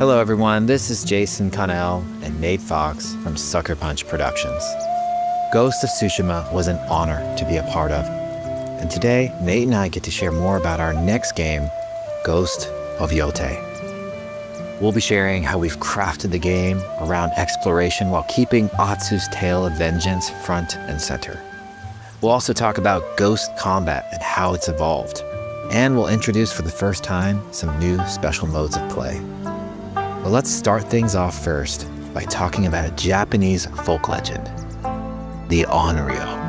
Hello everyone, this is Jason Connell and Nate Fox from Suker Punch Productions. Ghost of Tsushima was an honor to be a part of. And today, Nate and I get to share more about our next game, Ghost of Yote. We'll be sharing how we've crafted the game around exploration while keeping Atsu's tale of vengeance front and center. We'll also talk about ghost combat and how it's evolved. And we'll introduce for the first time some new special modes of play. But let's start things off first by talking about a Japanese folk legend, the onryo.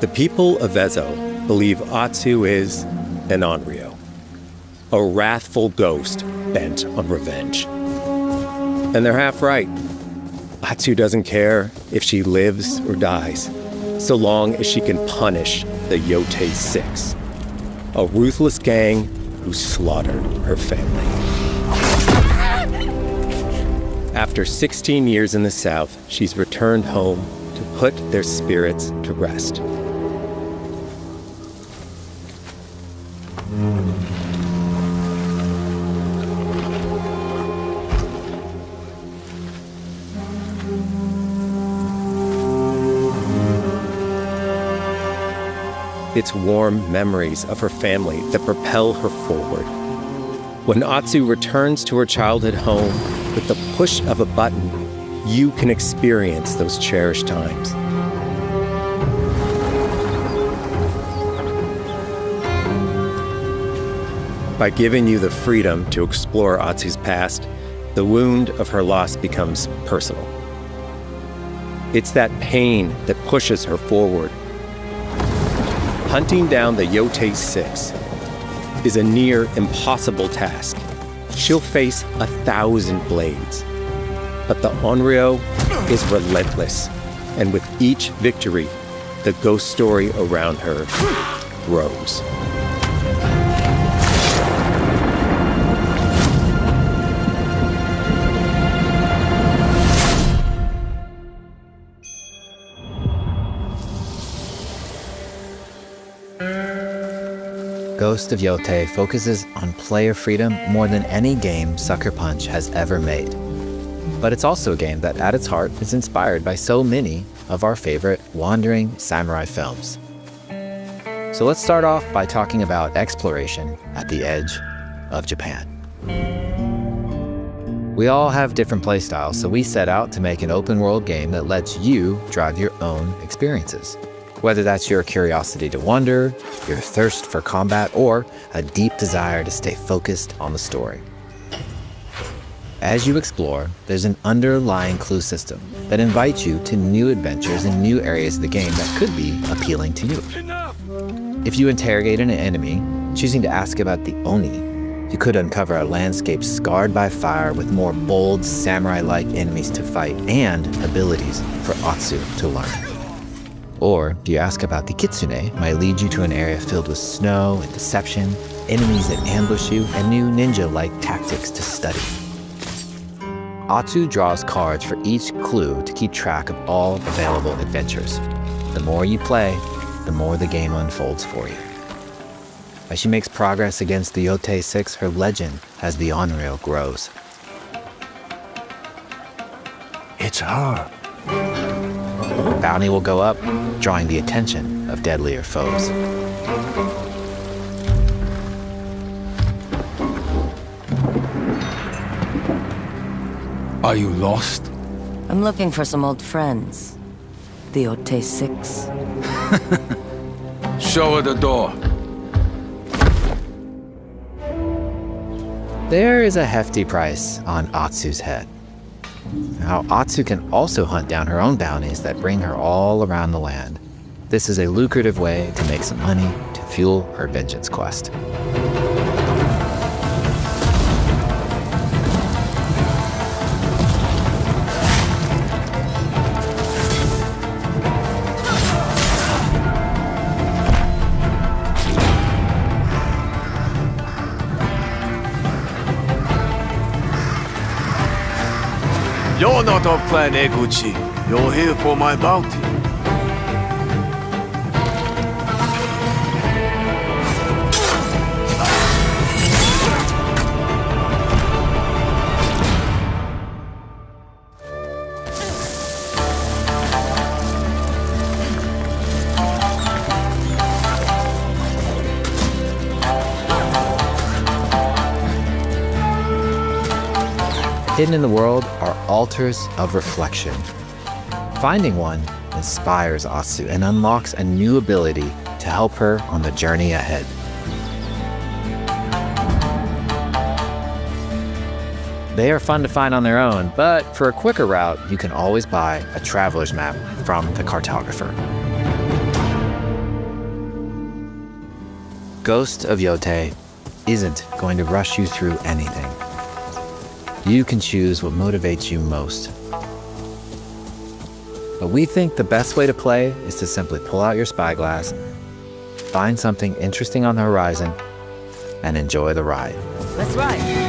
The people of Ezo believe Atsu is an onryo, a wrathful ghost bent on revenge. And they're half right. Atsu doesn't care if she lives or dies, so long as she can punish the Yotei 6, a ruthless gang who slaughtered her family. After 16 years in the south, she's returned home to put their spirits to rest. It's warm memories of her family that propel her forward. When Atsu returns to her childhood home, with the push of a button, you can experience those cherished times. By giving you the freedom to explore Atsu's past, the wound of her loss becomes personal. It's that pain that pushes her forward. Hunting down the Yotei 6 is a near impossible task. She'll face 1,000 blades. But the onryo is relentless, and with each victory, the ghost story around her grows. Ghost of Yote focuses on player freedom more than any game Suker Punch has ever made. But it's also a game that at its heart is inspired by so many of our favorite wandering samurai films. So let's start off by talking about exploration at the edge of Japan. We all have different playstyles, so we set out to make an open world game that lets you drive your own experiences. Whether that's your curiosity to wander, your thirst for combat, or a deep desire to stay focused on the story. As you explore, there's an underlying clue system that invites you to new adventures in new areas of the game that could be appealing to you. If you interrogate an enemy, choosing to ask about the Oni, you could uncover a landscape scarred by fire with more bold, samurai-like enemies to fight and abilities for Atsu to learn. Or do you ask about the Kitsune might lead you to an area filled with snow and deception, enemies that ambush you, and new ninja-like tactics to study. Atsu draws cards for each clue to keep track of all available adventures. The more you play, the more the game unfolds for you. As she makes progress against the Yotei 6, her legend as the onryo grows. It's her. Bounty will go up, drawing the attention of deadlier foes. Are you lost? I'm looking for some old friends. The Yotei 6. Show her the door. There is a hefty price on Atsu's head. Now, Atsu can also hunt down her own bounties that bring her all around the land. This is a lucrative way to make some money to fuel her vengeance quest. not of Clan Eguchi. You're here for my bounty. Hidden in the world are altars of reflection. Finding one inspires Atsu and unlocks a new ability to help her on the journey ahead. They are fun to find on their own, but for a quicker route, you can always buy a traveler's map from the cartographer. Ghost of Yotei isn't going to rush you through anything. You can choose what motivates you most. But we think the best way to play is to simply pull out your spyglass, find something interesting on the horizon, and enjoy the ride. Let's ride.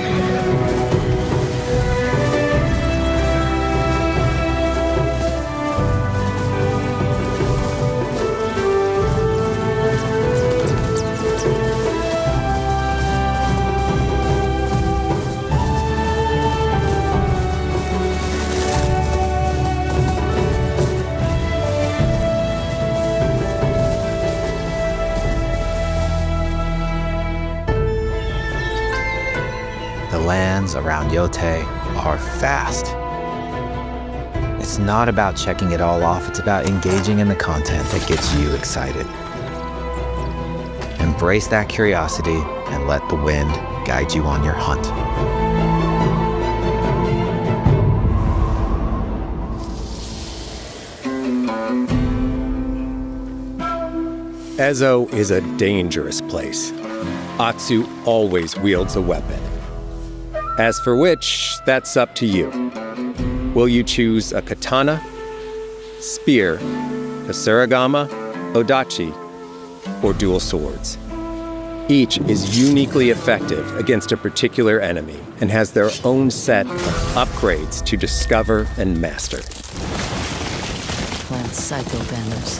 The lands around Yotei are vast. It's not about checking it all off, it's about engaging in the content that gets you excited. Embrace that curiosity and let the wind guide you on your hunt. Ezo is a dangerous place. Atsu always wields a weapon. As for which, that's up to you. Will you choose a katana, spear, kasuragama, odachi, or dual swords? Each is uniquely effective against a particular enemy and has their own set of upgrades to discover and master. Plant Saito banners.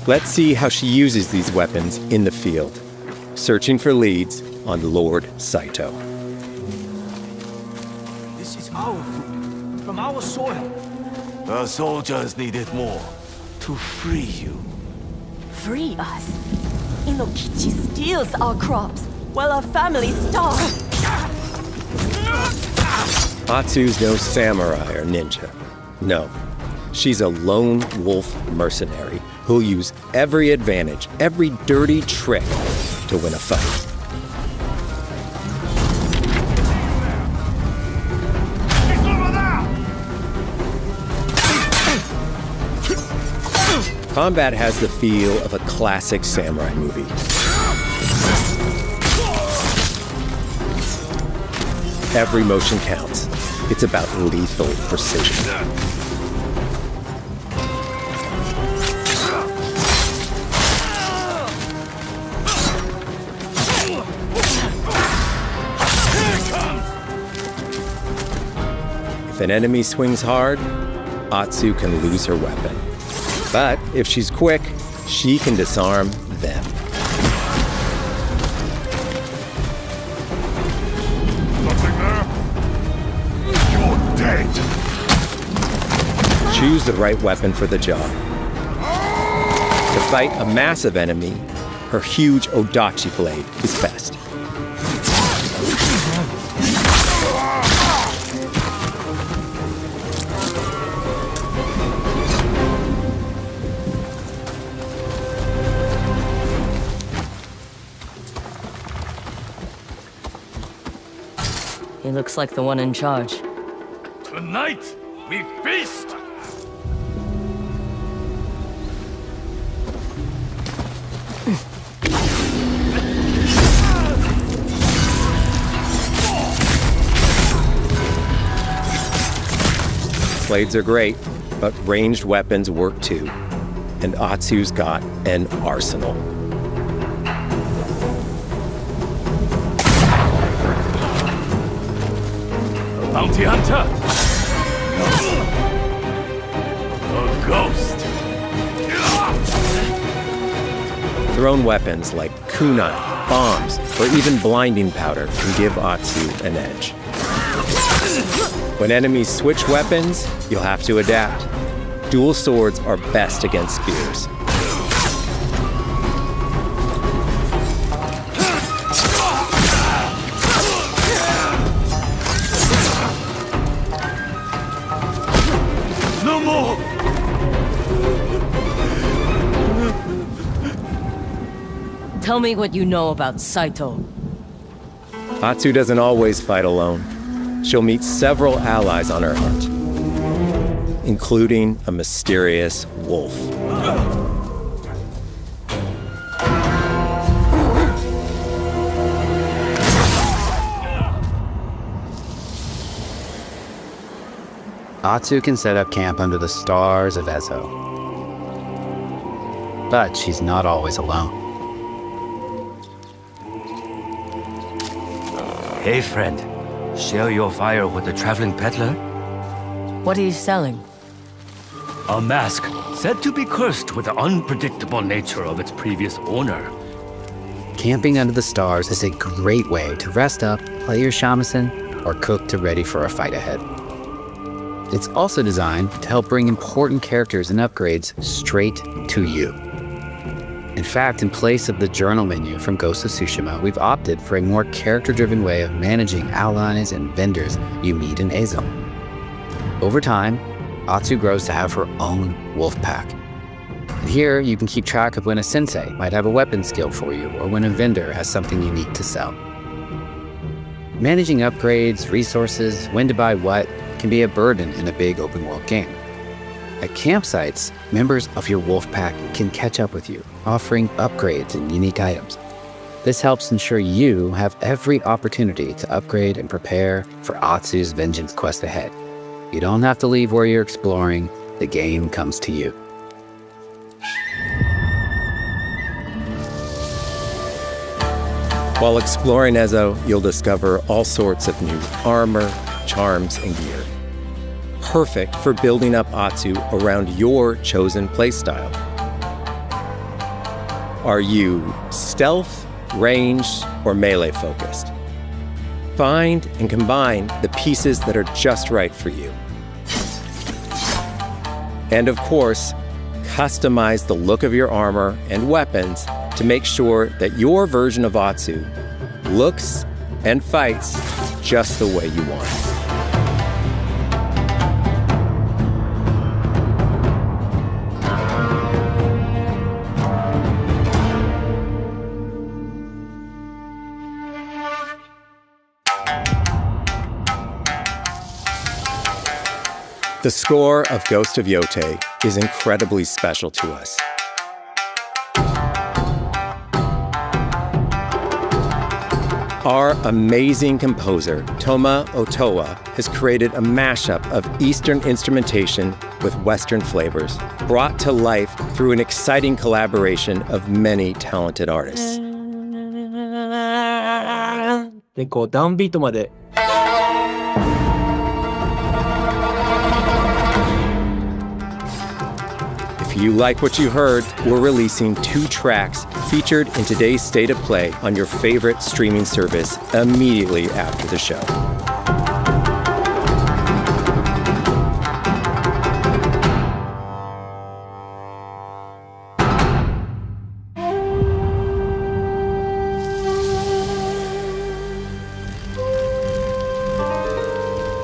Let's see how she uses these weapons in the field. Searching for leads on Lord Saito. This is our food, from our soil. The soldiers need it more, to free you. Free us? Inokichi steals our crops, while our families starve. Atsu's no samurai or ninja. No, she's a lone wolf mercenary who'll use every advantage, every dirty trick to win a fight. Combat has the feel of a classic samurai movie. Every motion counts. It's about lethal precision. If an enemy swings hard, Atsu can lose her weapon. But if she's quick, she can disarm them. Nothing there? You're dead! Choose the right weapon for the job. To fight a massive enemy, her huge odachi blade is best. He looks like the one in charge. Tonight, we feast! Blades are great, but ranged weapons work too. And Atsu's got an arsenal. bounty hunter. A ghost. Thrown weapons like kunai, bombs, or even blinding powder can give Otsu an edge. When enemies switch weapons, you'll have to adapt. Dual swords are best against spears. No more. Tell me what you know about Saito. Otsu doesn't always fight alone. She'll meet several allies on her hunt, including a mysterious wolf. Otsu can set up camp under the stars of Ezo. But she's not always alone. Hey, friend. Share your fire with the traveling peddler? What are you selling? A mask said to be cursed with the unpredictable nature of its previous owner. Camping under the stars is a great way to rest up, play your shamisen, or cook to ready for a fight ahead. It's also designed to help bring important characters and upgrades straight to you. In fact, in place of the journal menu from Ghost of Tsushima, we've opted for a more character-driven way of managing allies and vendors you meet in Ezo. Over time, Otsu grows to have her own wolf pack. And here, you can keep track of when a sensei might have a weapon skill for you, or when a vendor has something unique to sell. Managing upgrades, resources, when to buy what, can be a burden in a big open-world game. At campsites, members of your wolf pack can catch up with you, offering upgrades and unique items. This helps ensure you have every opportunity to upgrade and prepare for Otsu's vengeance quest ahead. You don't have to leave where you're exploring, the game comes to you. While exploring Ezo, you'll discover all sorts of new armor, charms, and gear. Perfect for building up Otsu around your chosen playstyle. Are you stealth, ranged, or melee focused? Find and combine the pieces that are just right for you. And of course, customize the look of your armor and weapons to make sure that your version of Otsu looks and fights just the way you want. The score of Ghost of Yotei is incredibly special to us. Our amazing composer, Toma Otoa, has created a mashup of Eastern instrumentation with Western flavors, brought to life through an exciting collaboration of many talented artists. で、こうダウンビートまで If you like what you heard, we're releasing 2 tracks featured in today's State of Play on your favorite streaming service immediately after the show.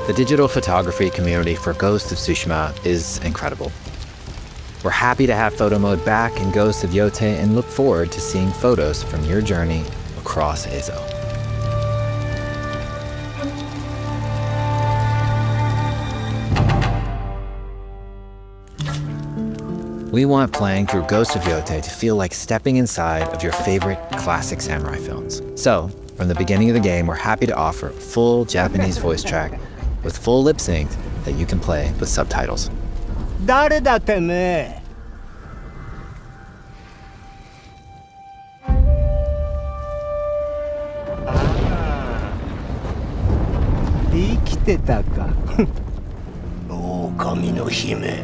The digital photography community for Ghost of Tsushima is incredible. We're happy to have photo mode back in Ghost of Yotei and look forward to seeing photos from your journey across Ezo. We want playing through Ghost of Yotei to feel like stepping inside of your favorite classic samurai films. So, from the beginning of the game, we're happy to offer a full Japanese voice track with full lip sync that you can play with subtitles. 誰だてめえ できてたか。狼の姫。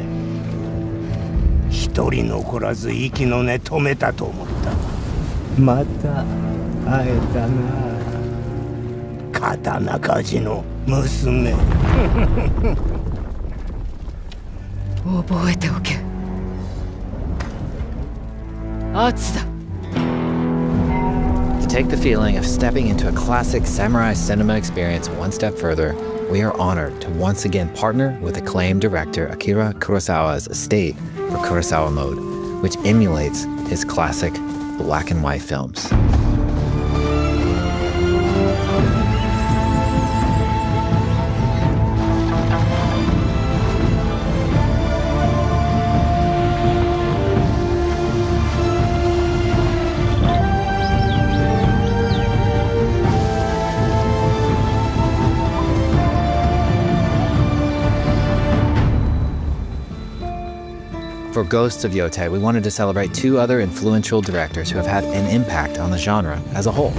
一人残らず息の根止めたと思った。また会えたな。刀鍛冶の娘。覚えておけ。圧だ。To take the feeling of stepping into a classic samurai cinema experience one step further, we are honored to once again partner with acclaimed director Akira Kurosawa's estate for Kurosawa Mode, which emulates his classic black and white films. For Ghosts of Yotei, we wanted to celebrate two other influential directors who have had an impact on the genre as a whole.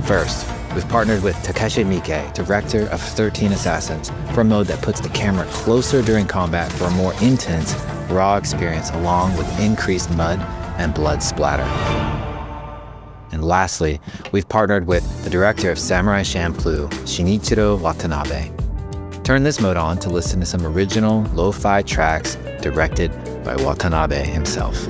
First, we've partnered with Takeshi Miike, director of 13 Assassins, for a mode that puts the camera closer during combat for a more intense, raw experience along with increased mud and blood splatter. And lastly, we've partnered with the director of Samurai Champloo, Shinichiro Watanabe. Turn this mode on to listen to some original lo-fi tracks directed by Watanabe himself.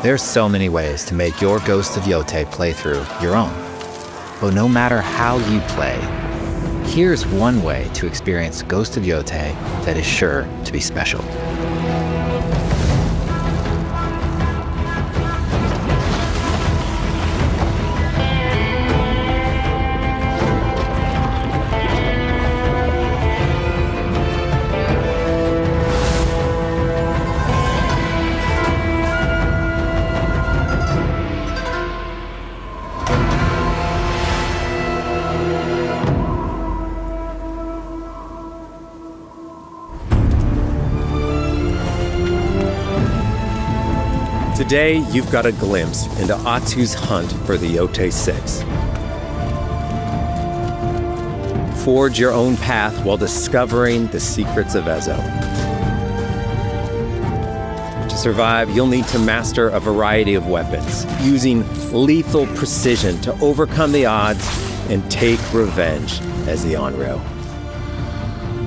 There's so many ways to make your Ghost of Yotei playthrough your own. But no matter how you play, here's one way to experience Ghost of Yotei that is sure to be special. Today, you've got a glimpse into Atsu's hunt for the Yotei 6. Forge your own path while discovering the secrets of Ezo. To survive, you'll need to master a variety of weapons, using lethal precision to overcome the odds and take revenge as the Onryo.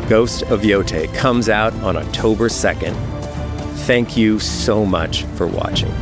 Ghost of Yotei comes out on October 2nd. Thank you so much for watching.